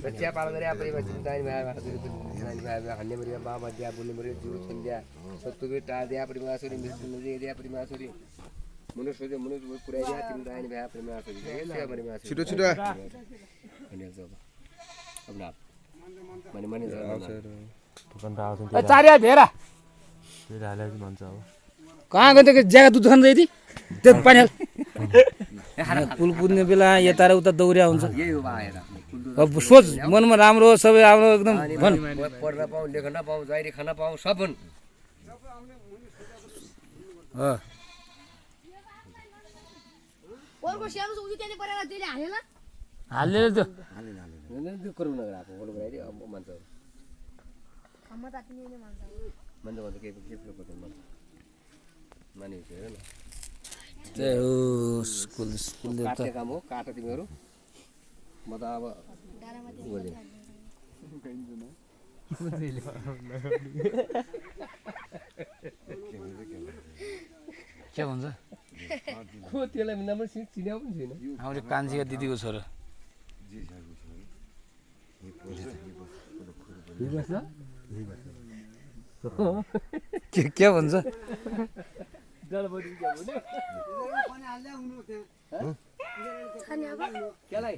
बच्चा पाल गरे अपनी बच्ची दाई भाई दाई भाई हन्ने मरिया बाबा दिया बोले मरिया जीव संध्या सत्तु भी टा दिया अपनी मासूरी मृत्यु नदी दिया अपनी मासूरी मनुष्य दे मनुष्य पुरा दिया तीन दाई भाई अपनी मासूरी ये अपनी मासूरी छिटो छिटो हन्ने जब अब ना मने मने दोकान त आउँछ चारिया भेरा त्यो हाले चाहिँ भन्छ अब कहाँ गयो त्यो जग्गा दुध खान जाइथी त्यो पानी हाल पुल कुद्ने बेला यता र उता दौड्या हुन्छ यही हो आएर अब सोच मनमा राम्रो सबै राम्रो एकदम भन पढ्न पाऊँ लेख्न पाऊँ जाइरी खान पाऊँ सब हुन् ओरको स्याम उजी त्यही परेर त्यसले हालेला हालेर त्यो त्यो करू नगराको बोल्नु गराइदियो अब मान्छे खम्मा तातिने नि मान्छ मान्छे भन्छ के पत्न मानि हेर न त्यही हो स्कुल काट्ने काम हो काट तिमीहरू म त अब के भन्छ खो त्यसलाई नम्बर चिन्या पनि छैन हाम्रो कान्छीका दिदीको छोरो के भन्छ केलाई